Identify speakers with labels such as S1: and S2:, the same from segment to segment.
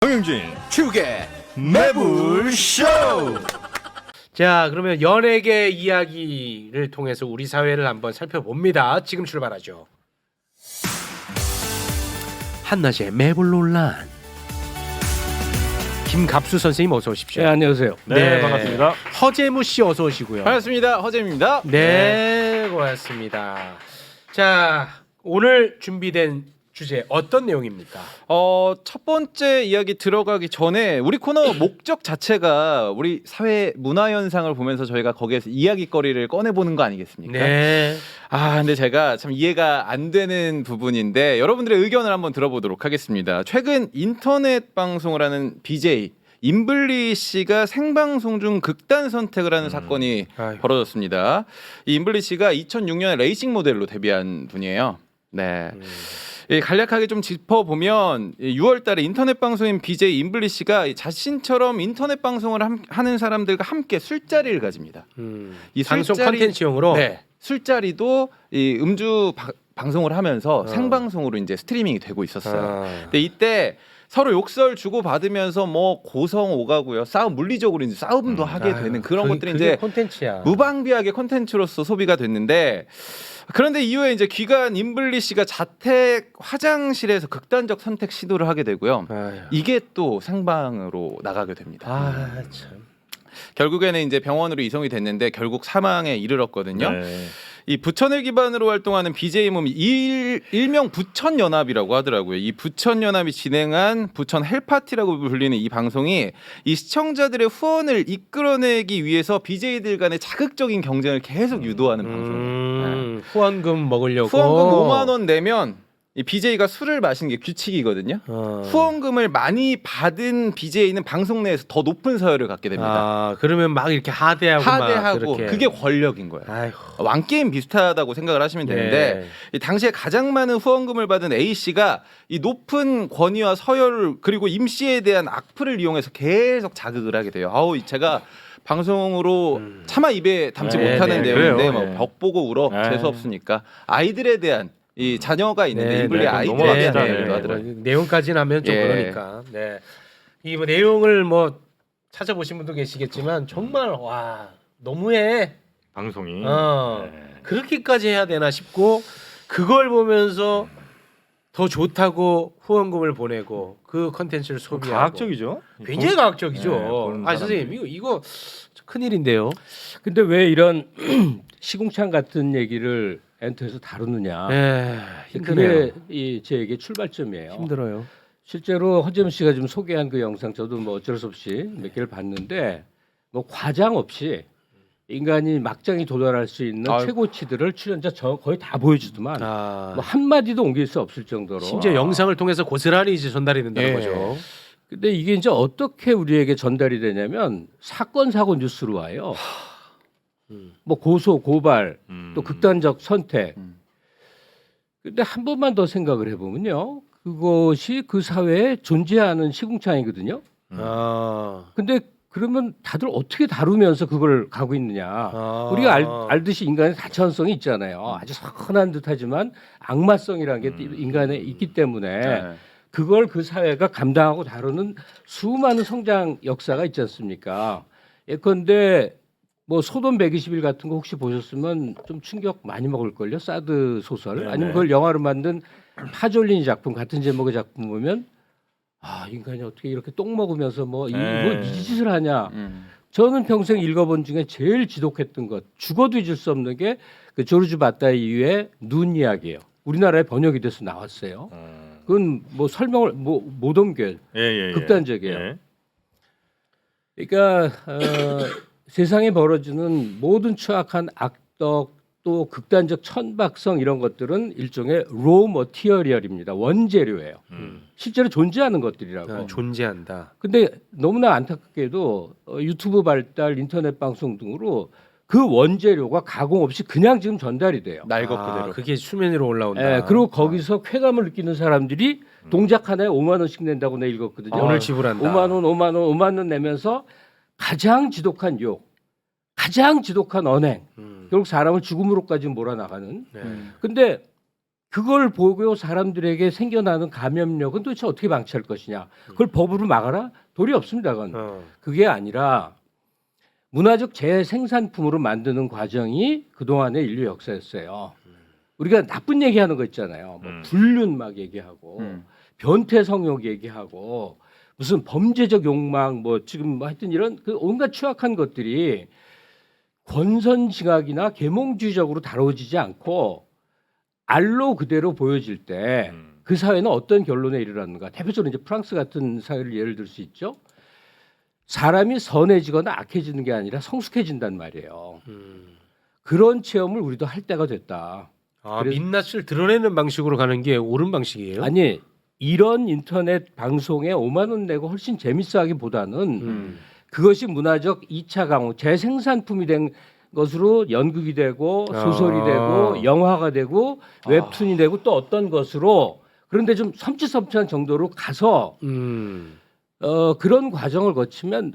S1: 정영진
S2: 축의
S1: 매불쇼.
S3: 자, 그러면 연예계 이야기를 통해서 우리 사회를 한번 살펴봅니다. 지금 출발하죠. 한낮의 매불 논란. 김갑수 선생님 어서 오십시오.
S4: 네, 안녕하세요.
S1: 네, 반갑습니다.
S3: 허재무 씨 어서 오시고요.
S2: 반갑습니다. 허재입니다.
S3: 네, 고맙습니다. 자, 오늘 준비된 주제 어떤 내용입니까?
S2: 첫 번째 이야기 들어가기 전에 우리 코너 목적 자체가 우리 사회 문화 현상을 보면서 저희가 거기에서 이야기거리를 꺼내 보는 거 아니겠습니까?
S3: 네.
S2: 근데 제가 참 이해가 안 되는 부분인데 여러분들의 의견을 한번 들어보도록 하겠습니다. 최근 인터넷 방송을 하는 BJ 임블리 씨가 생방송 중 극단 선택을 하는 사건이
S3: 아이고.
S2: 벌어졌습니다. 이 임블리 씨가 2006년에 레이싱 모델로 데뷔한 분이에요. 네. 간략하게 좀 짚어보면 6월달에 인터넷 방송인 BJ 임블리 씨가 자신처럼 인터넷 방송을 하는 사람들과 함께 술자리를 가집니다. 이
S3: 방송 컨텐츠용으로.
S2: 네, 술자리도 이 음주 방송을 하면서 생방송으로 이제 스트리밍이 되고 있었어요. 근데 이때 서로 욕설 주고 받으면서 뭐 고성 오가고요, 물리적으로 이제 싸움도 하게 되는 그런 것들이 이제
S3: 콘텐츠야.
S2: 무방비하게 콘텐츠로서 소비가 됐는데. 그런데 이후에 이제 귀간 임블리 씨가 자택 화장실에서 극단적 선택 시도를 하게 되고요.
S3: 아유.
S2: 이게 또 생방으로 나가게 됩니다.
S3: 참.
S2: 결국에는 이제 병원으로 이송이 됐는데 결국 사망에 이르렀거든요.
S1: 네.
S2: 이 부천을 기반으로 활동하는 BJ 몸이 일명 부천연합이라고 하더라고요. 이 부천연합이 진행한 부천 헬파티라고 불리는 이 방송이 이 시청자들의 후원을 이끌어내기 위해서 BJ들 간의 자극적인 경쟁을 계속 유도하는 방송이에요.
S3: 후원금 먹으려고.
S2: 후원금 5만 원 내면 이 BJ가 술을 마시는 게 규칙이거든요. 후원금을 많이 받은 BJ는 방송 내에서 더 높은 서열을 갖게 됩니다.
S3: 그러면 막 이렇게 하대하고 막 그렇게.
S2: 그게 권력인 거예요.
S3: 아이고.
S2: 왕게임 비슷하다고 생각을 하시면 되는데 이 당시에 가장 많은 후원금을 받은 A 씨가 이 높은 권위와 서열 그리고 임 씨에 대한 악플을 이용해서 계속 자극을 하게 돼요. 제가 방송으로 차마 입에 담지 못하는 내용인데
S1: 그래요.
S2: 벽 보고 울어 재수 없으니까 아이들에 대한 이 자녀가 있는데 임블리 아이들에 대한 얘기도 하더라고요.
S3: 내용까지는 하면 좀
S2: 예.
S3: 그러니까. 네. 이 뭐 내용을 뭐 찾아보신 분도 계시겠지만 정말 와 너무해.
S1: 방송이
S3: 그렇게까지 해야 되나 싶고 그걸 보면서 더 좋다고 후원금을 보내고 그 컨텐츠를 소비하고.
S1: 과학적이죠.
S3: 굉장히 과학적이죠.
S1: 보는 사람들이.
S3: 선생님 이거 큰일인데요.
S4: 근데 왜 이런 시궁창 같은 얘기를 엔터에서 다루느냐?
S3: 힘드네요.
S4: 그게 제 얘기의 출발점이에요.
S3: 힘들어요.
S4: 실제로 허재무 씨가 지금 소개한 그 영상 저도 뭐 어쩔 수 없이 몇 개를 봤는데 뭐 과장 없이 인간이 막장이 도달할 수 있는 최고치들을 출연자 거의 다 보여주더만 뭐 한마디도 옮길 수 없을 정도로
S3: 심지어 영상을 통해서 고스란히 이제 전달이 된다는 거죠.
S4: 근데 이게 이제 어떻게 우리에게 전달이 되냐면 사건 사고 뉴스로 와요. 뭐 고소 고발 또 극단적 선택. 근데 한 번만 더 생각을 해보면요, 그것이 그 사회에 존재하는 시궁창이거든요. 근데 그러면 다들 어떻게 다루면서 그걸 가고 있느냐? 우리가 알듯이 인간의 다천성이 있잖아요. 아주 선한 듯하지만 악마성이라는 게 인간에 있기 때문에 그걸 그 사회가 감당하고 다루는 수많은 성장 역사가 있지 않습니까? 예컨대 뭐 소돔 120일 같은 거 혹시 보셨으면 좀 충격 많이 먹을걸요. 사드 소설.
S1: 네네.
S4: 아니면 그걸 영화로 만든 파졸리니 작품 같은 제목의 작품 보면 인간이 어떻게 이렇게 똥 먹으면서 뭐 이 짓을 하냐. 저는 평생 읽어본 중에 제일 지독했던 것, 죽어도 잊을 수 없는 게 그 조르주 바타이 이후의 눈 이야기예요. 우리나라에 번역이 돼서 나왔어요. 그건 뭐 설명을 못 옮겨요. 극단적이에요. 그러니까 세상에 벌어지는 모든 추악한 악덕 또 극단적 천박성 이런 것들은 일종의 raw material입니다. 원재료예요. 실제로 존재하는 것들이라고.
S3: 존재한다.
S4: 근데 너무나 안타깝게도 유튜브 발달, 인터넷 방송 등으로 그 원재료가 가공 없이 그냥 지금 전달이 돼요.
S2: 날 것 그대로.
S3: 그게 수면 위로 올라온다.
S4: 그리고 거기서 쾌감을 느끼는 사람들이 동작 하나에 5만 원씩 낸다고 내가 읽었거든요.
S3: 오늘 지불한다.
S4: 5만 원 내면서 가장 지독한 욕, 가장 지독한 언행, 결국 사람을 죽음으로까지 몰아나가는. 근데 그걸 보고 사람들에게 생겨나는 감염력은 도대체 어떻게 방치할 것이냐? 그걸 법으로 막아라? 도리 없습니다. 그건. 그게 아니라 문화적 재생산품으로 만드는 과정이 그동안의 인류 역사였어요. 우리가 나쁜 얘기하는 거 있잖아요. 뭐 불륜 막 얘기하고 변태 성욕 얘기하고 무슨 범죄적 욕망 뭐 지금 뭐 하여튼 이런 그 온갖 추악한 것들이 권선징악이나 계몽주의적으로 다뤄지지 않고 알로 그대로 보여질 때 그 사회는 어떤 결론에 이르렀는가? 대표적으로 이제 프랑스 같은 사회를 예를 들 수 있죠. 사람이 선해지거나 악해지는 게 아니라 성숙해진단 말이에요. 그런 체험을 우리도 할 때가 됐다.
S3: 아,
S4: 그래서-
S3: 민낯을 드러내는 방식으로 가는 게 옳은 방식이에요?
S4: 아니 이런 인터넷 방송에 5만 원 내고 훨씬 재밌어하기보다는 그것이 문화적 2차 강호 재생산품이 된 것으로 연극이 되고 소설이
S3: 아.
S4: 되고 영화가 되고 웹툰이 되고 또 어떤 것으로 그런데 좀 섬찟섬찟한 정도로 가서 그런 과정을 거치면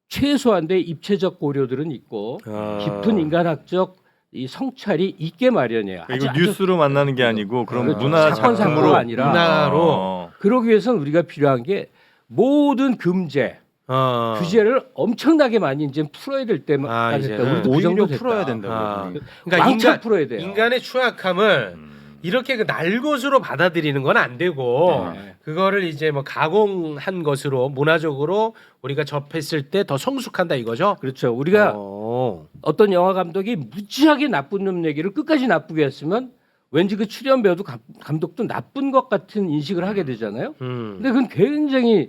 S4: 최소한의 입체적 고려들은 있고 깊은 인간학적 이 성찰이 있게 마련이에요.
S1: 이거 뉴스로 만나는 게 아니고 그런
S4: 그렇죠.
S1: 문화
S4: 사건
S1: 작품으로
S4: 사고가 아니라
S3: 문화로.
S4: 그러기 위해서는 우리가 필요한 게 모든 금제 규제를 엄청나게 많이 이제 풀어야 될 때가
S3: 이제는
S4: 됐다. 우리도 그
S1: 오히려
S4: 정도 됐다.
S1: 풀어야 된다고.
S3: 그러니까
S4: 왕창 풀어야 돼요.
S3: 인간의 추악함을 이렇게 그 날것으로 받아들이는 건 안 되고
S4: 네.
S3: 그거를 이제 뭐 가공한 것으로 문화적으로 우리가 접했을 때 더 성숙한다 이거죠?
S4: 그렇죠. 우리가 어떤 영화 감독이 무지하게 나쁜 놈 얘기를 끝까지 나쁘게 했으면 왠지 그 출연 배우도 감독도 나쁜 것 같은 인식을 하게 되잖아요. 근데 그건 굉장히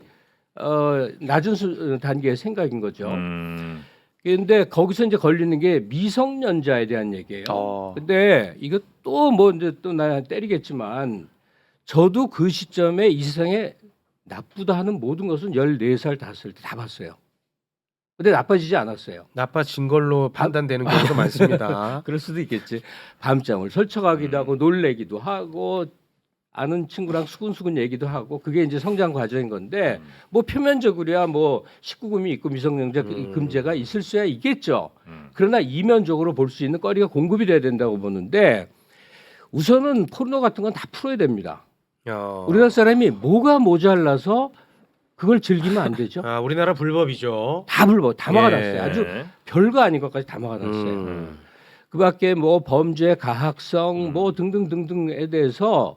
S4: 낮은 단계의 생각인 거죠. 근데 거기서 이제 걸리는 게 미성년자에 대한 얘기예요. 근데 이거 또 뭐 이제 또 나 때리겠지만 저도 그 시점에 이 세상에 나쁘다 하는 모든 것은 14살, 5살 때 다 봤어요. 근데 나빠지지 않았어요.
S3: 나빠진 걸로 판단되는 경우도 많습니다.
S4: 그럴 수도 있겠지. 밤잠을 설쳐가기도 하고 놀래기도 하고 아는 친구랑 수근수근 얘기도 하고 그게 이제 성장 과정인 건데 뭐 표면적으로야 뭐 19금이 있고 미성년자 금제가 있을 수야 있겠죠. 그러나 이면적으로 볼 수 있는 거리가 공급이 돼야 된다고 보는데 우선은 포르노 같은 건 다 풀어야 됩니다. 우리나라 사람이 뭐가 모자라서 그걸 즐기면 안 되죠.
S3: 우리나라 불법이죠.
S4: 다 불법, 다
S3: 예.
S4: 막아놨어요. 아주 별거 아닌 것까지 다 막아놨어요. 그밖에 뭐 범죄, 가학성 뭐 등등등등에 대해서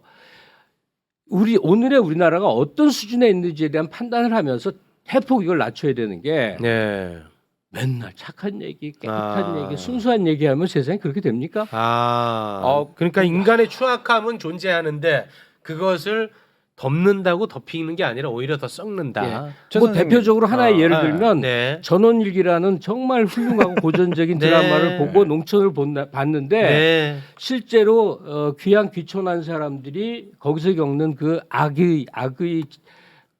S4: 오늘의 우리나라가 어떤 수준에 있는지에 대한 판단을 하면서 대폭 이걸 낮춰야 되는 게
S3: 네.
S4: 맨날 착한 얘기, 깨끗한 얘기, 순수한 얘기하면 세상이 그렇게 됩니까?
S3: 그러니까 인간의 추악함은 존재하는데 그것을 덮는다고 덮이는 게 아니라 오히려 더 썩는다.
S4: 뭐 대표적으로 하나의 예를 들면
S3: 네.
S4: 전원일기라는 정말 훌륭하고 고전적인
S3: 네.
S4: 드라마를 보고 농촌을 봤는데
S3: 네.
S4: 실제로 귀양 귀촌한 사람들이 거기서 겪는 그 악의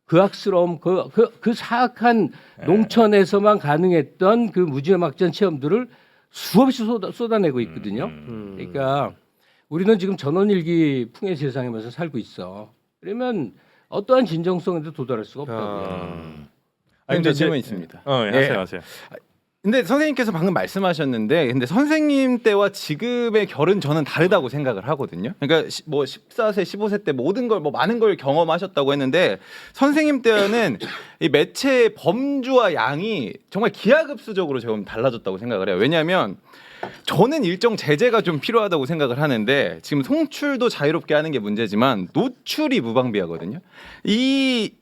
S4: 그 악스러움 그 사악한 농촌에서만 가능했던 그 무지막지한 체험들을 수없이 쏟아내고 있거든요. 그러니까 우리는 지금 전원일기 풍의 세상에서 살고 있어. 그러면 어떠한 진정성에도 도달할 수가 없다고요.
S2: 근데 질문 있습니다.
S1: 하세요, 하세요.
S2: 근데 선생님께서 방금 말씀하셨는데 근데 선생님 때와 지금의 결은 저는 다르다고 생각을 하거든요. 그러니까 뭐 14세, 15세 때 모든 걸 뭐 많은 걸 경험하셨다고 했는데 선생님 때는 이 매체의 범주와 양이 정말 기하급수적으로 조금 달라졌다고 생각을 해요. 왜냐하면 저는 일정 제재가 좀 필요하다고 생각을 하는데 지금 송출도 자유롭게 하는 게 문제지만 노출이 무방비하거든요.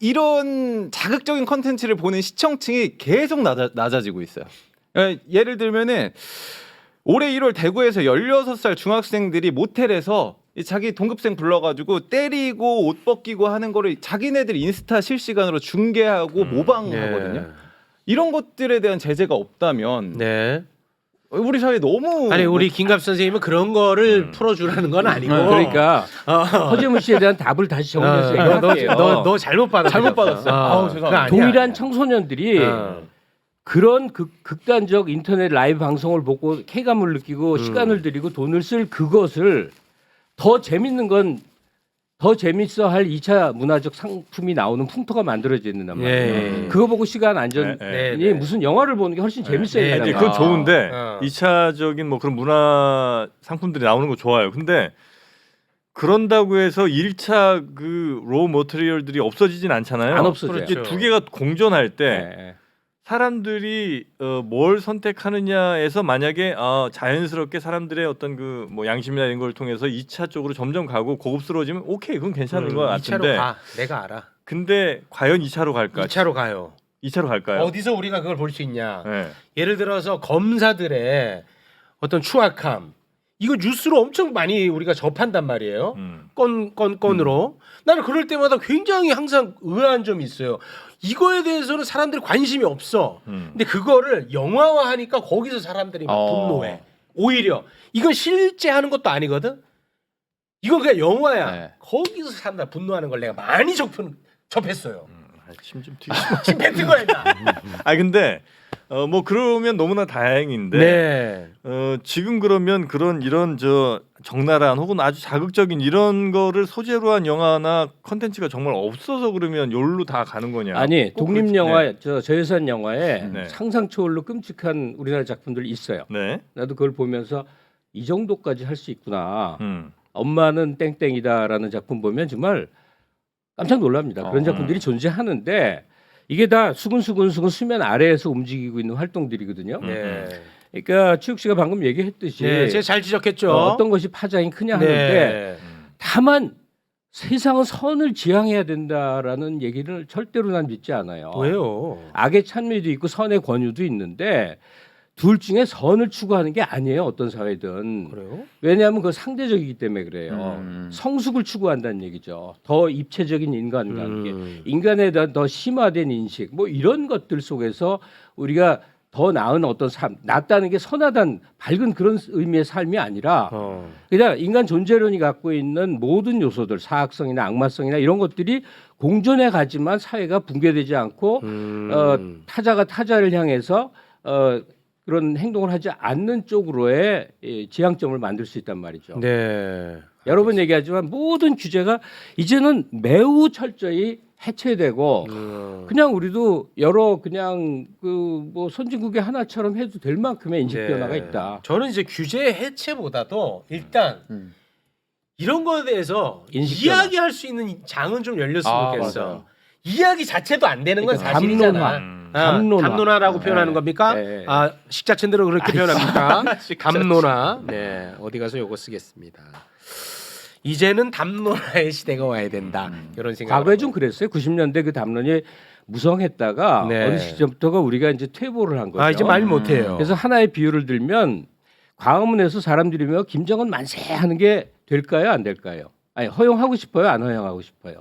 S2: 이런 자극적인 컨텐츠를 보는 시청층이 계속 낮아지고 있어요. 예를 들면은 올해 1월 대구에서 16살 중학생들이 모텔에서 자기 동급생 불러가지고 때리고 옷 벗기고 하는 거를 자기네들 인스타 실시간으로 중계하고 모방하거든요. 이런 것들에 대한 제재가 없다면
S3: 네.
S2: 우리 사회 너무
S3: 아니 우리 김갑 선생님은 그런 거를 풀어주라는 건 아니고.
S4: 그러니까 허재문 씨에 대한 답을 다시 정리해서 얘기할게요.
S3: 너 잘못 받았어.
S2: 잘못 받았어요. 죄송합니다.
S4: 동일한 청소년들이 그런 극단적 인터넷 라이브 방송을 보고 쾌감을 느끼고 시간을 들이고 돈을 쓸 그것을 더 재밌는 건 더 재밌어 할 2차 문화적 상품이 나오는 풍토가 만들어진단 말이에요. 그거 보고 시간 안전이 무슨 영화를 보는 게 훨씬 재밌어요.
S3: 네,
S1: 아니,
S3: 네.
S1: 그건 좋은데
S3: 어.
S1: 2차적인 뭐 그런 문화 상품들이 나오는 거 좋아요. 근데 그런다고 해서 1차 그 로우 머티리얼들이 없어지진 않잖아요.
S4: 안 없어져요.
S1: 이게 두 개가 공존할 때
S4: 네.
S1: 사람들이 뭘 선택하느냐에서 만약에 자연스럽게 사람들의 어떤 그 뭐 양심이나 이런 걸 통해서 2차 쪽으로 점점 가고 고급스러워지면 오케이 그건 괜찮은 것
S3: 2차로
S1: 같은데
S3: 가. 내가 알아.
S1: 근데 과연 2차로 갈까?
S3: 2차로 가요.
S1: 2차로 갈까요?
S3: 어디서 우리가 그걸 볼 수 있냐?
S1: 네.
S3: 예를 들어서 검사들의 어떤 추악함 이거 뉴스로 엄청 많이 우리가 접한단 말이에요. 건으로 나는 그럴 때마다 굉장히 항상 의아한 점이 있어요. 이거에 대해서는 사람들이 관심이 없어. 근데 그거를 영화화하니까 거기서 사람들이 막 분노해. 오히려 이건 실제 하는 것도 아니거든. 이건 그냥 영화야.
S2: 네.
S3: 거기서 사람들 분노하는 걸 내가 많이 접했어요.
S1: 침좀 튀기.
S3: 지금 뱉은 거야.
S1: 아 근데 뭐 그러면 너무나 다행인데
S3: 네.
S1: 지금 그러면 이런 저 적나라한 혹은 아주 자극적인 이런 거를 소재로 한 영화나 컨텐츠가 정말 없어서 그러면 여기로 다 가는 거냐?
S4: 아니
S1: 꼭
S4: 독립
S1: 그렇지.
S4: 영화
S1: 네.
S4: 저예산 영화에
S1: 네.
S4: 상상 초월로 끔찍한 우리나라 작품들이 있어요.
S1: 네.
S4: 나도 그걸 보면서 이 정도까지 할 수 있구나.
S1: 음.
S4: 엄마는 땡땡이다라는 작품 보면 정말 깜짝 놀랍니다. 그런 작품들이 존재하는데 이게 다 수근 수면 아래에서 움직이고 있는 활동들이거든요.
S3: 네.
S4: 그러니까 최욱 씨가 방금 얘기했듯이
S3: 네, 제가 잘 지적했죠.
S4: 어떤 것이 파장이 크냐 하는데
S3: 네.
S4: 다만 세상은 선을 지향해야 된다라는 얘기를 절대로 난 믿지 않아요.
S3: 왜요?
S4: 악의 찬미도 있고 선의 권유도 있는데 둘 중에 선을 추구하는 게 아니에요. 어떤 사회든.
S3: 그래요?
S4: 왜냐하면 그 상대적이기 때문에 그래요. 성숙을 추구한다는 얘기죠. 더 입체적인 인간관계, 인간에 대한 더 심화된 인식, 뭐 이런 것들 속에서 우리가 더 나은 어떤 삶, 낫다는 게 선하단 밝은 그런 의미의 삶이 아니라 그냥 인간 존재론이 갖고 있는 모든 요소들, 사악성이나 악마성이나 이런 것들이 공존해 가지만 사회가 붕괴되지 않고 타자가 타자를 향해서 그런 행동을 하지 않는 쪽으로의 지향점을 만들 수 있단 말이죠.
S3: 네.
S4: 여러 번 얘기하지만 모든 규제가 이제는 매우 철저히 해체되고 그냥 우리도 여러 그냥 그 뭐 선진국의 하나처럼 해도 될 만큼의 인식 변화가 있다.
S3: 저는 이제 규제 해체보다도 일단 이런 거에 대해서
S4: 인식
S3: 이야기할 수 있는 장은 좀 열렸으면 좋겠어.
S2: 맞아요.
S3: 이야기 자체도 안 되는 건
S4: 그러니까
S3: 사실이잖아.
S4: 담론화.
S3: 담론화라고 표현하는 겁니까?
S4: 네.
S3: 아 식자체대로 그렇게 표현합니까? 담론화. 네 어디 가서 요거 쓰겠습니다. 이제는 담론화의 시대가 와야 된다. 이런 생각.
S4: 과거에 좀 그랬어요. 90년대 그 담론이 무성했다가
S3: 네.
S4: 어느 시점부터가 우리가 이제 퇴보를 한 거죠.
S3: 아 이제 말 못해요.
S4: 그래서 하나의 비유를 들면 광화문에서 사람들이 면 김정은 만세 하는 게 될까요? 안 될까요? 아니 허용하고 싶어요? 안 허용하고 싶어요?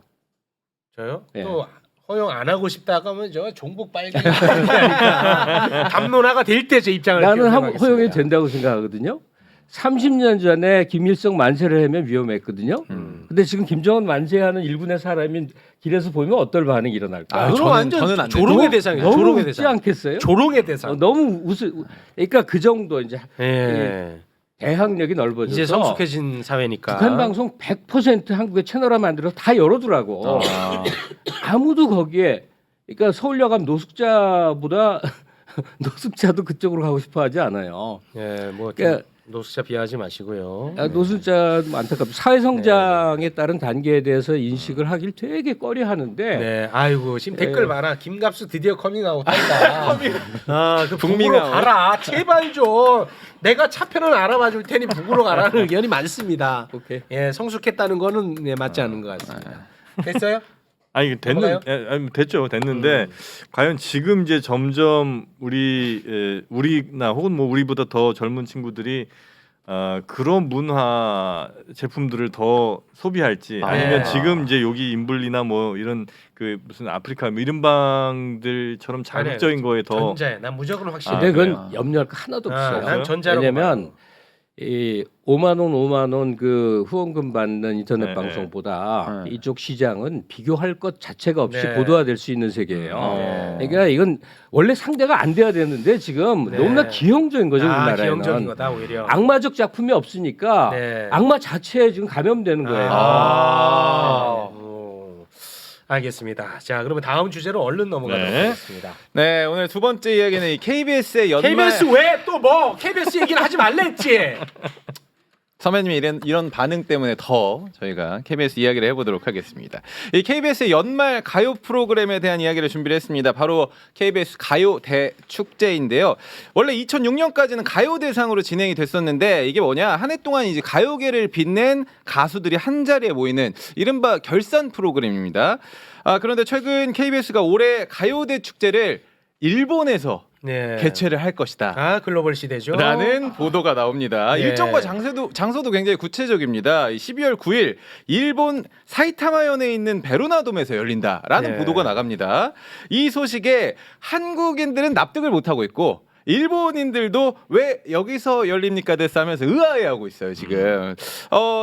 S3: 저요?
S4: 네.
S3: 또 허용 안 하고 싶다고 하면 저 종북 빨갱이 하니까 담론화가 될 때 제 입장을
S4: 나는
S3: 표명하겠습니다.
S4: 허용이 된다고 생각하거든요. 30년 전에 김일성 만세를 하면 위험했거든요. 근데 지금 김정은 만세하는 일군의 사람이 길에서 보면 어떨 반응이 일어날까?
S2: 아,
S3: 그건 완전
S2: 저는 안
S3: 조롱의
S2: 돼요.
S3: 대상이에요.
S4: 너무
S3: 조롱의
S4: 웃지
S3: 대상.
S4: 않겠어요?
S3: 조롱의 대상.
S4: 너무 그러니까 그 정도 이제
S3: 예.
S4: 대학력이 넓어져서
S3: 이제 성숙해진 사회니까.
S4: 북한 방송 100% 한국의 채널화 만들어서 다 열어두라고. 아무도 거기에 그러니까 서울여감 노숙자보다 노숙자도 그쪽으로 가고 싶어하지 않아요.
S3: 예, 뭐
S4: 그러니까
S3: 노숙자 비하하지 마시고요.
S4: 노숙자 안타깝고 사회 성장에 따른 단계에 대해서 인식을 하길 되게 꺼려하는데
S3: 네, 아이고 지금 댓글 많아. 김갑수 드디어 커밍아웃한다. 그 북으로
S2: 북밍아웃.
S3: 가라. 제발 좀. 내가 차편은 알아봐줄 테니 북으로 가라는 의견이 많습니다.
S4: 오케이.
S3: 예, 성숙했다는 거는 네, 맞지 않는 것 같습니다. 됐어요?
S1: 아니
S3: 넘어가요?
S1: 됐죠. 됐는데 과연 지금 이제 점점 우리나 혹은 뭐 우리보다 더 젊은 친구들이 그런 문화 제품들을 더 소비할지 아니면
S3: 네.
S1: 지금 이제 여기 인블리나 뭐 이런 그 무슨 아프리카 뭐 이런 방들처럼 자극적인 거에 더
S3: 전자에 난 무조건 확실해.
S4: 근데
S2: 그래요?
S4: 그건 염려할 거 하나도 없어요.
S3: 난 전자로
S4: 왜냐면 이 5만 원 그 후원금 받는 인터넷
S1: 네,
S4: 방송보다
S2: 네.
S4: 이쪽 시장은 비교할 것 자체가 없이
S3: 네.
S4: 고도화될 수 있는 세계예요.
S3: 네.
S4: 그러니까 이건 원래 상대가 안 돼야 되는데 지금
S3: 네.
S4: 너무나 기형적인 거죠 우리나라에는.
S3: 기형적인 거다 오히려.
S4: 악마적 작품이 없으니까
S3: 네.
S4: 악마 자체에 지금 감염되는 거예요.
S3: 알겠습니다. 자, 그러면 다음 주제로 얼른 넘어가도록
S1: 네.
S3: 하겠습니다.
S2: 네, 오늘 두 번째 이야기는 이 KBS의 연말
S3: KBS 왜 또 뭐 KBS 얘기는 하지 말랬지.
S2: 선배님이 이런 반응 때문에 더 저희가 KBS 이야기를 해보도록 하겠습니다. 이 KBS의 연말 가요 프로그램에 대한 이야기를 준비를 했습니다. 바로 KBS 가요 대축제인데요. 원래 2006년까지는 가요 대상으로 진행이 됐었는데 이게 뭐냐, 한 해 동안 이제 가요계를 빛낸 가수들이 한 자리에 모이는 이른바 결산 프로그램입니다. 그런데 최근 KBS가 올해 가요 대축제를 일본에서
S3: 네.
S2: 개최를 할 것이다.
S3: 글로벌 시대죠.
S2: 라는 보도가 나옵니다.
S3: 예.
S2: 일정과 장소도 굉장히 구체적입니다. 12월 9일 일본 사이타마현에 있는 베로나돔에서 열린다라는
S3: 네.
S2: 보도가 나갑니다. 이 소식에 한국인들은 납득을 못하고 있고 일본인들도 왜 여기서 열립니까 됐어 하면서 의아해하고 있어요 지금.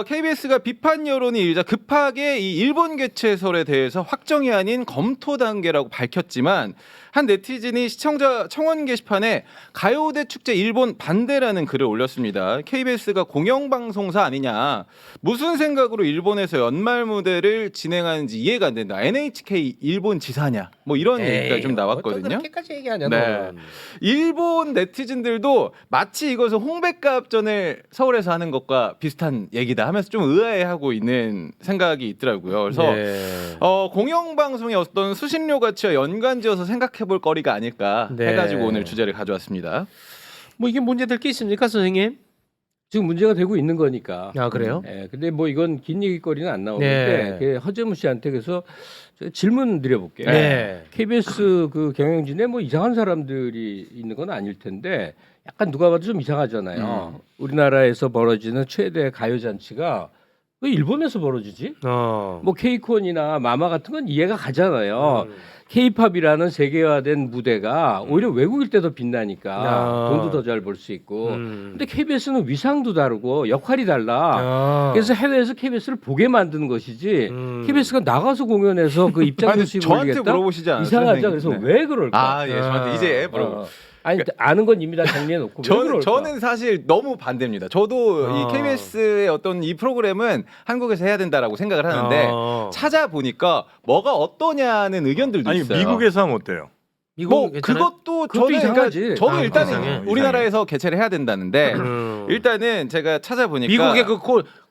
S2: KBS가 비판 여론이 일자 급하게 이 일본 개최설에 대해서 확정이 아닌 검토 단계라고 밝혔지만 한 네티즌이 시청자 청원 게시판에 가요대 축제 일본 반대라는 글을 올렸습니다. KBS가 공영방송사 아니냐, 무슨 생각으로 일본에서 연말 무대를 진행하는지 이해가 안 된다, NHK 일본 지사냐, 뭐 이런 얘기가 좀 나왔거든요.
S3: 그렇게까지 얘기하냐?
S2: 네.
S3: 너는.
S2: 일본 네티즌들도 마치 이것을 홍백가합전을 서울에서 하는 것과 비슷한 얘기다 하면서 좀 의아해하고 있는 생각이 있더라고요. 그래서
S3: 네.
S2: 공영방송의 어떤 수신료 가치와 연관지어서 생각해볼 거리가 아닐까
S3: 네.
S2: 해가지고 오늘 주제를 가져왔습니다.
S3: 뭐 이게 문제될 게 있습니까, 선생님?
S4: 지금 문제가 되고 있는 거니까.
S3: 그래요?
S4: 예, 근데 뭐 이건 긴 얘기거리는 안 나오는데
S3: 네.
S4: 그 허재무 씨한테 그래서 제가 질문 드려볼게요.
S3: 네.
S4: KBS 그 경영진에 뭐 이상한 사람들이 있는 건 아닐 텐데 약간 누가 봐도 좀 이상하잖아요. 우리나라에서 벌어지는 최대 가요 잔치가 왜 일본에서 벌어지지?
S3: 뭐
S4: 뭐 케이콘이나 마마 같은 건 이해가 가잖아요. K-팝이라는 세계화된 무대가 오히려 외국일 때 더 빛나니까 돈도 더 잘 벌 수 있고. 근데 KBS는 위상도 다르고 역할이 달라. 그래서 해외에서 KBS를 보게 만드는 것이지. KBS가 나가서 공연해서 그 입장
S2: 아니,
S4: 소식을
S2: 저한테
S4: 모르겠다.
S2: 물어보시지 않았어요?
S4: 이상하죠. 그래서
S2: 네.
S4: 왜 그럴까?
S2: 예, 저한테 이제 물어보.
S4: 아니 아는 건 이미 다 정리해 놓고 왜 그럴까?
S2: 저는 사실 너무 반대입니다. 저도 이 KBS의 어떤 이 프로그램은 한국에서 해야 된다라고 생각을 하는데 찾아보니까 뭐가 어떠냐는 의견들도
S1: 아니
S2: 있어요.
S1: 미국에서 하면 어때요?
S2: 뭐
S3: 괜찮아요?
S2: 그것도
S4: 그것도
S2: 저는
S4: 이상하지.
S2: 저도 일단은
S1: 이상해.
S2: 우리나라에서 개최를 해야 된다는데 일단은 제가 찾아보니까
S3: 미국의 그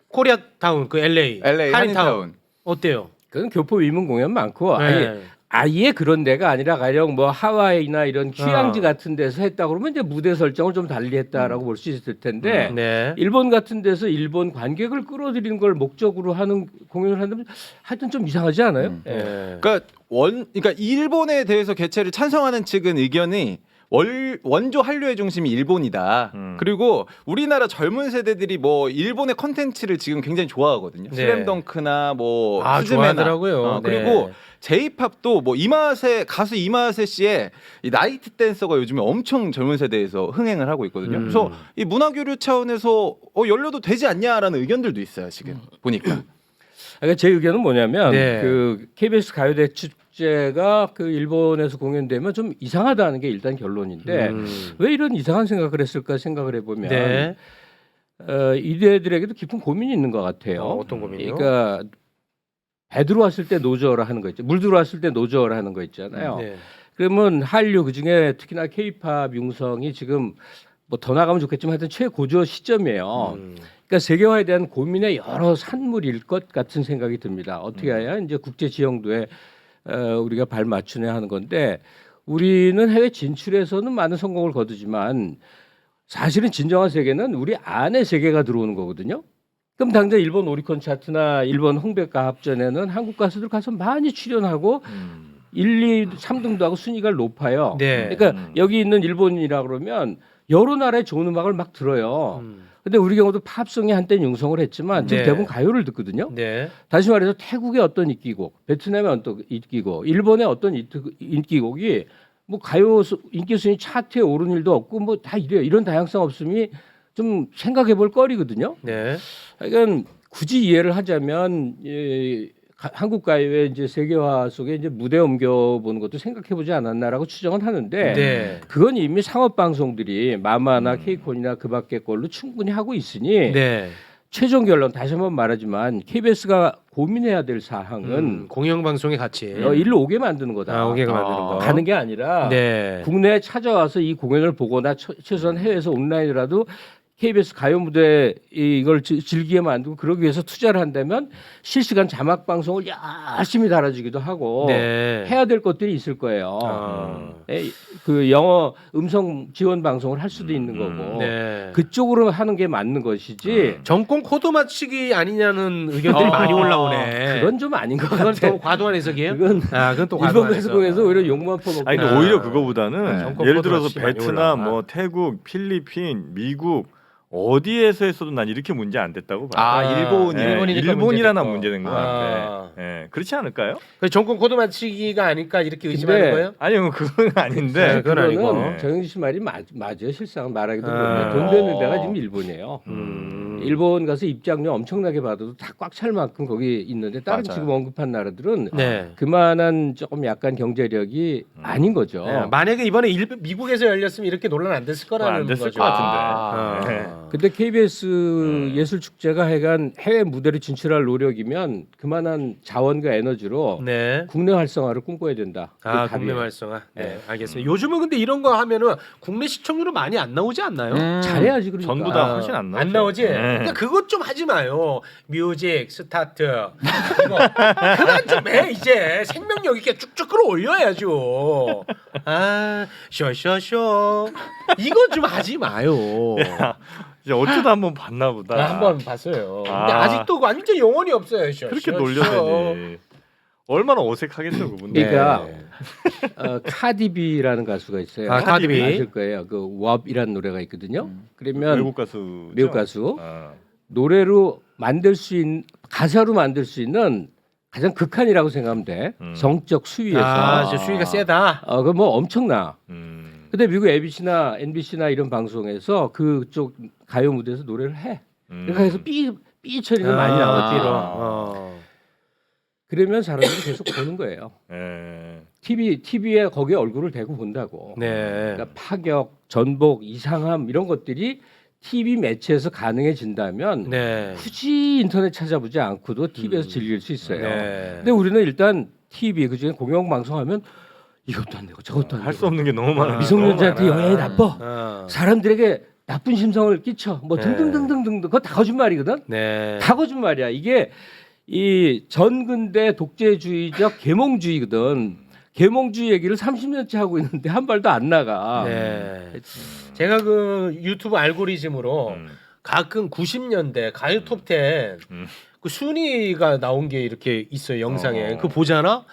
S3: 코리아타운, 그 LA
S2: 한인타운
S3: 어때요?
S4: 그건 교포 위문 공연 많고
S3: 네.
S4: 아예 그런 데가 아니라 가령 뭐 하와이나 이런 휴양지 같은 데서 했다 그러면 이제 무대 설정을 좀 달리 했다라고 볼 수 있을 텐데
S3: 네.
S4: 일본 같은 데서 일본 관객을 끌어들이는 걸 목적으로 하는 공연을 한다면 하여튼 좀 이상하지 않아요? 예.
S2: 그러니까 일본에 대해서 개최를 찬성하는 측은 의견이 원조 한류의 중심이 일본이다. 그리고 우리나라 젊은 세대들이 뭐 일본의 컨텐츠를 지금 굉장히 좋아하거든요.
S3: 네.
S2: 슬램덩크나 뭐 스즈메나.
S3: 좋아하더라고요.
S2: 그리고
S3: 네.
S2: J-팝도 뭐 가수 이마세 씨의 이 나이트 댄서가 요즘에 엄청 젊은 세대에서 흥행을 하고 있거든요. 그래서 이 문화 교류 차원에서 열려도 되지 않냐라는 의견들도 있어요. 지금 보니까.
S4: 그러니까 제 의견은 뭐냐면
S3: 네.
S4: 그 KBS 가요대 축제가 그 일본에서 공연되면 좀 이상하다는 게 일단 결론인데 왜 이런 이상한 생각을 했을까 생각을 해보면
S3: 네.
S4: 이들에게도 깊은 고민이 있는 것 같아요.
S3: 어떤 고민이요?
S4: 그러니까 배 들어왔을 때 노저어라 하는 거 있죠. 물 들어왔을 때 노저어라 하는 거 있잖아요.
S3: 네.
S4: 그러면 한류 그중에 특히나 K-팝 융성이 지금 뭐 더 나가면 좋겠지만 하여튼 최고조 시점이에요. 그러니까 세계화에 대한 고민의 여러 산물일 것 같은 생각이 듭니다. 어떻게 해야 이제 국제 지형도에 우리가 발 맞추냐 하는 건데 우리는 해외 진출에서는 많은 성공을 거두지만 사실은 진정한 세계는 우리 안에 세계가 들어오는 거거든요. 그럼 당장 일본 오리콘 차트나 일본 홍백가 합전에는 한국 가수들 가서 많이 출연하고 1, 2, 3등도 하고 순위가 높아요.
S3: 네.
S4: 그러니까 여기 있는 일본이라 그러면 여러 나라의 좋은 음악을 막 들어요. 근데 우리 경우도 팝송이 한때는 융성을 했지만 지금
S3: 네.
S4: 대부분 가요를 듣거든요.
S3: 네.
S4: 다시 말해서 태국의 어떤 인기곡, 베트남의 어떤 인기곡, 일본의 어떤 인기곡이 뭐 가요 인기 순위 차트에 오른 일도 없고 뭐 다 이래요. 이런 다양성 없음이 좀 생각해 볼 거리거든요.
S3: 네.
S4: 그러니까 굳이 이해를 하자면 한국 가요의 이제 세계화 속에 이제 무대 옮겨보는 것도 생각해보지 않았나라고 추정은 하는데
S3: 네.
S4: 그건 이미 상업 방송들이 마마나 케이콘이나 그밖의 걸로 충분히 하고 있으니
S3: 네.
S4: 최종 결론 다시 한번 말하지만 KBS가 고민해야 될 사항은
S3: 공영방송의 가치.
S4: 일로 오게 만드는 거다.
S3: 오게 만드는 거.
S4: 가는 게 아니라
S3: 네.
S4: 국내에 찾아와서 이 공연을 보거나 최소한 해외에서 온라인이라도 KBS 가요 무대 이걸 즐기게 만들고 그러기 위해서 투자를 한다면 실시간 자막 방송을 열심히 달아주기도 하고
S3: 네.
S4: 해야 될 것들이 있을 거예요.
S3: 아.
S4: 그 영어 음성 지원 방송을 할 수도 있는 거고
S3: 네.
S4: 그쪽으로 하는 게 맞는 것이지.
S3: 정권 코드 맞추기 아니냐는 의견들이 많이 올라오네.
S4: 그건 좀 아닌 것
S3: 그건
S4: 같아.
S3: 또 과도한 해석이에요?
S4: 그건
S3: 그건 또
S4: 일본
S3: 과도한 해석.
S4: 배송에서 오히려 욕만 퍼먹고.
S1: 아니 근데 오히려 그거보다는
S3: 정권
S1: 예를
S3: 코드
S1: 들어서
S3: 맞추기 많이
S1: 베트남,
S3: 올라와.
S1: 뭐 태국, 필리핀, 미국 어디에서 했어도 난 이렇게 문제 안 됐다고 봐요.
S2: 아, 일본이.
S1: 네,
S3: 일본이니까
S1: 일본이라나
S3: 문제됐고.
S1: 문제된 것 같아. 네, 그렇지 않을까요?
S3: 그 정권 코드 맞추기가 아닐까 이렇게 의심하는
S4: 근데
S3: 거예요?
S1: 아니요, 그건 아닌데.
S3: 네, 그건 아니고.
S4: 그거는 정영진 씨 말이 맞아요. 실상 말하기도
S3: 아.
S4: 그런데 돈 되는 데가 지금 일본이에요.
S3: 음.
S4: 일본 가서 입장료 엄청나게 받아도 다 꽉 찰 만큼 거기 있는데 다른
S2: 맞아요.
S4: 지금 언급한 나라들은
S3: 네.
S4: 그만한 조금 약간 경제력이 아닌 거죠.
S3: 네, 만약에 이번에 미국에서 열렸으면 이렇게 논란 안 됐을 거라는
S1: 안 됐을
S3: 거죠.
S1: 것 같은데.
S3: 아.
S1: 네.
S4: 근데 KBS 예술축제가 하여간 해외 무대를 진출할 노력이면 그만한 자원과 에너지로
S3: 네.
S4: 국내 활성화를 꿈꿔야 된다. 그게
S3: 아,
S4: 답이에요.
S3: 국내 활성화. 네, 알겠습니다. 요즘은 근데 이런 거 하면은 국내 시청률은 많이 안 나오지 않나요?
S4: 잘해야지 그러니까.
S1: 전부 다 훨씬 안 나오죠.
S3: 안 나오지?
S1: 네.
S3: 그러니까 그것 좀 하지 마요. 뮤직 스타트 이거 그만 좀 해 이제 생명력 있게 쭉쭉 끌어올려야죠. 아 쇼쇼쇼 이거 좀 하지 마요.
S1: 이제 어쩌다 한번 봤나 보다.
S3: 한번 봤어요. 근데
S1: 아.
S3: 아직도 완전 영혼이 없어요. 쇼,
S1: 그렇게
S3: 쇼,
S1: 놀려대니 얼마나 어색하겠어 그분들.
S4: 그러니까
S3: 네.
S4: 카디비라는 가수가 있어요.
S3: 아, 카디비.
S4: 아실 거예요. 그 왑이라는 노래가 있거든요. 그러면
S1: 외국 가수.
S4: 미국 가수
S1: 아.
S4: 노래로 만들 수 있는 가사로 만들 수 있는 가장 극한이라고 생각하면 돼. 정적 수위에서.
S3: 저 수위가 세다.
S4: 그거 뭐 엄청나.
S1: 음.
S4: 근데 미국 ABC나 NBC나 이런 방송에서 그쪽 가요 무대에서 노래를 해. 그러니까 해서 삐 처리가 많이 나와 삐로. 그러면 사람들이 계속 보는 거예요.
S1: 예.
S4: TV에 거기에 얼굴을 대고 본다고.
S3: 네.
S4: 그러니까 파격, 전복, 이상함 이런 것들이 TV 매체에서 가능해진다면
S3: 네.
S4: 굳이 인터넷 찾아보지 않고도 TV에서 즐길 수 있어요.
S3: 네.
S4: 근데 우리는 일단 TV 그중에 공영방송하면 이것도 안 되고 저것도 안
S1: 할
S4: 되고
S1: 수 없는 게 너무 많아.
S4: 미성년자한테 영향이 나빠.
S3: 어.
S4: 사람들에게 나쁜 심성을 끼쳐. 뭐
S3: 네.
S4: 등등등등등 그거 다 거짓말이거든.
S3: 네.
S4: 다 거짓말이야. 이게 이 전근대 독재주의적 계몽주의거든. 계몽주의 얘기를 30년째 하고 있는데 한 발도 안 나가.
S3: 네. 제가 그 유튜브 알고리즘으로 가끔 90년대 가요 톱10 그 순위가 나온 게 이렇게 있어요 영상에. 그거 보잖아.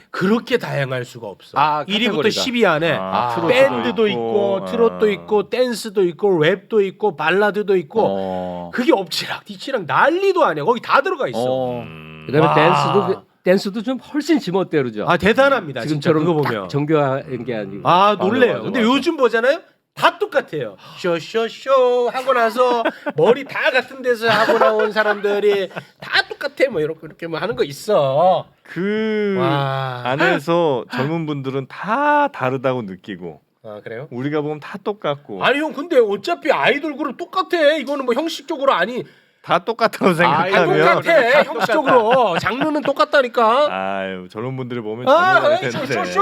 S3: 그렇게 다양할 수가 없어.
S2: 아,
S3: 1위부터
S2: 카테고리가.
S3: 10위 안에
S1: 트로트도
S3: 밴드도 있고 트롯도 있고 댄스도 있고 랩도 있고 발라드도 있고 그게 엎치락 뒤치락 난리도 아니야. 거기 다 들어가 있어.
S4: 그다음에
S3: 와.
S4: 댄스도 좀 훨씬 지멋대로죠.
S3: 아 대단합니다. 진짜
S4: 지금처럼
S3: 그거
S4: 딱
S3: 보면.
S4: 정교한 게 아니고.
S3: 아 놀래요.
S1: 맞아,
S3: 근데
S1: 맞아.
S3: 요즘 보잖아요. 다 똑같아요. 쇼쇼쇼 하고 나서 머리 다 같은 데서 하고 나온 사람들이 다 똑같아. 뭐 이렇게 뭐 하는 거 있어.
S1: 그
S3: 와.
S1: 안에서 젊은 분들은 다 다르다고 느끼고
S3: 아 그래요?
S1: 우리가 보면 다 똑같고
S3: 아니 형 근데 어차피 아이돌 그룹 똑같아. 이거는 뭐 형식적으로 아니
S1: 다 똑같다고
S3: 다
S1: 생각하면
S3: 똑같아. 형식적으로 장르는 똑같다니까.
S1: 아유 저런 분들을 보면
S3: 아,
S1: 정말
S3: 에이,
S1: 텐데.
S3: 쇼쇼쇼.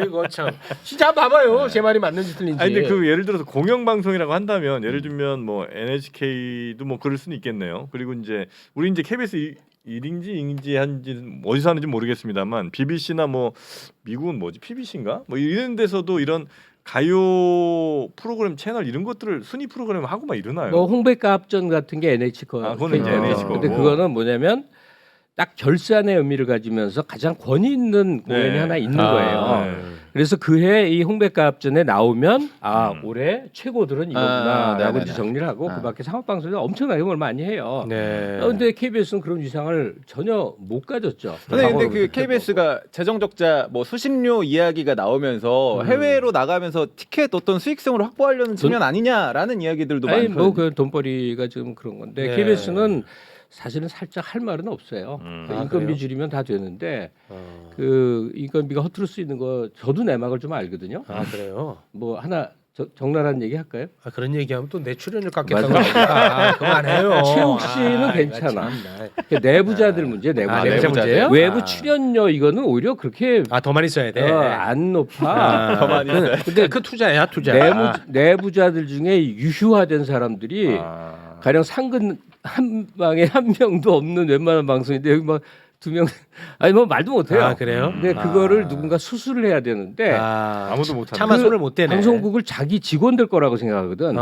S3: 이거 참. 진짜 봐봐요. 제 말이 맞는지 틀린지.
S1: 아니 근데 그 예를 들어서 공영방송이라고 한다면 예를 들면 뭐 NHK도 뭐 그럴 수는 있겠네요. 그리고 이제 우리 이제 KBS 1인지 2인지 한지 어디서 하는지 모르겠습니다만 BBC나 뭐 미국은 뭐지 PBC인가 뭐 이런 데서도 이런 가요 프로그램 채널 이런 것들을 순위 프로그램 하고 막 이러나요?
S4: 뭐 홍백가 합전 같은 게 NH 거.
S1: 그거는
S3: 이제
S4: KBS.
S3: NH
S4: 근데
S1: 거고.
S4: 그거는 뭐냐면 딱 결산의 의미를 가지면서 가장 권위 있는 공연이
S1: 네.
S4: 하나 있는 거예요.
S1: 네.
S4: 그래서 그해 이 홍백가 합전에 나오면 올해 최고들은 이거구나라고
S2: 네네네.
S4: 이제 정리를 하고 그밖에 상업 방송에서 엄청나게 뭘 많이 해요.
S3: 네.
S4: 그런데 KBS는 그런 위상을 전혀 못 가졌죠.
S2: 근데
S4: 과거로부터
S2: 그 KBS가 재정 적자 뭐 수십료 이야기가 나오면서 해외로 나가면서 티켓 어떤 수익성을 확보하려는 측면 아니냐라는 이야기들도
S4: 아니
S2: 많거든요.
S4: 뭐 그 돈벌이가 지금 그런 건데
S3: 네.
S4: KBS는 사실은 살짝 할 말은 없어요. 그
S3: 아,
S4: 인건비
S3: 그래요?
S4: 줄이면 다 되는데 그 인건비가 허투루 쓰이는 거 저도 내막을 좀 알거든요.
S3: 아 그래요?
S4: 뭐 하나 적나라한 얘기 할까요?
S3: 아, 그런 얘기하면 또 내 출연료 깎겠다고 하니까 그만해요.
S4: 최욱 씨는
S3: 아,
S4: 괜찮아.
S3: 참나.
S4: 그 내부자들 문제, 내부자.
S3: 아, 내부자 문제예요?
S4: 외부
S3: 아.
S4: 출연료 이거는 오히려 그렇게
S3: 아, 더 많이 써야 돼.
S4: 안 높아.
S2: 더 많이 써야
S3: 근데 그 투자야, 투자.
S4: 내부자들 중에 유휴화된 사람들이 가령 상근 한 방에 한 명도 없는 웬만한 방송인데 여기 막 2명 아니 뭐 말도 못해요.
S3: 아, 그래요?
S4: 근데 그거를 누군가 수술을 해야 되는데
S1: 아무도 못하는
S3: 차마
S4: 그
S3: 손을 못 대네.
S4: 방송국을 자기 직원들 거라고 생각하거든.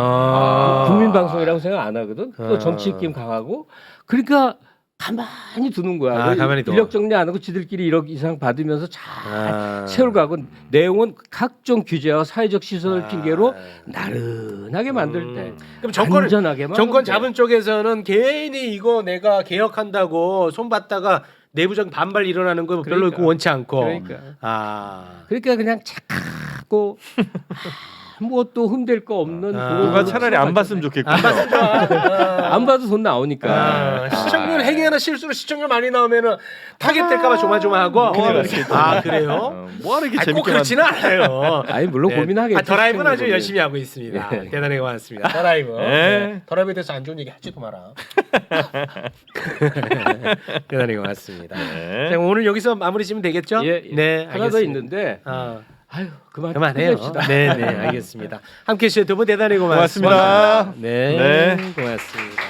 S4: 국민 방송이라고 생각 안 하거든. 또 정치 입김 강하고 그러니까 가만히 두는 거야.
S3: 아, 가만히 둬.
S4: 인력 정리 안 하고 지들끼리 1억 이상 받으면서 잘 세월 가고
S3: 음.
S4: 내용은 각종 규제와 사회적 시선을 핑계로 나른하게 만들 때
S3: 그럼
S4: 안전하게만
S3: 정권
S4: 하면 돼.
S3: 잡은 쪽에서는 괜히 이거 내가 개혁한다고 손봤다가 내부적 반발 일어나는 거 별로
S4: 그러니까.
S3: 원치 않고.
S4: 그러니까.
S3: 그러니까
S4: 그냥 착하고 아무것도 흠댈 거 없는
S1: 누가 차라리 안 봤으면 좋겠고.
S3: 안 봤으면 좋아.
S4: 안 봐도 돈 나오니까.
S3: 시청률 행여나 실수로 시청률 많이 나오면은 타겟될까봐 조마조마하고. 그래요?
S1: 뭐하러 이렇게
S3: 꼭
S1: 재밌게
S3: 그렇지는 않아요.
S4: 아니 물론 고민하겠죠.
S3: 더라이브는 아주
S4: 시청률
S3: 열심히 하고 있습니다.
S4: 네.
S3: 대단히 고맙습니다. 더라이브.
S1: 네.
S3: 더라이브에 대해서 안 좋은 얘기 하지도 마라. 대단히 고맙습니다.
S1: 네.
S3: 자, 오늘 여기서 마무리 지면 되겠죠?
S4: 예, 예.
S3: 네,
S4: 하나 더
S3: 알겠습니다.
S4: 있는데 아유
S3: 그만해요.
S4: 끝냅시다.
S3: 네, 알겠습니다. 함께 해주셔서 두 분 대단히 고맙습니다.
S1: 고맙습니다.
S3: 네,
S1: 네.
S3: 고맙습니다.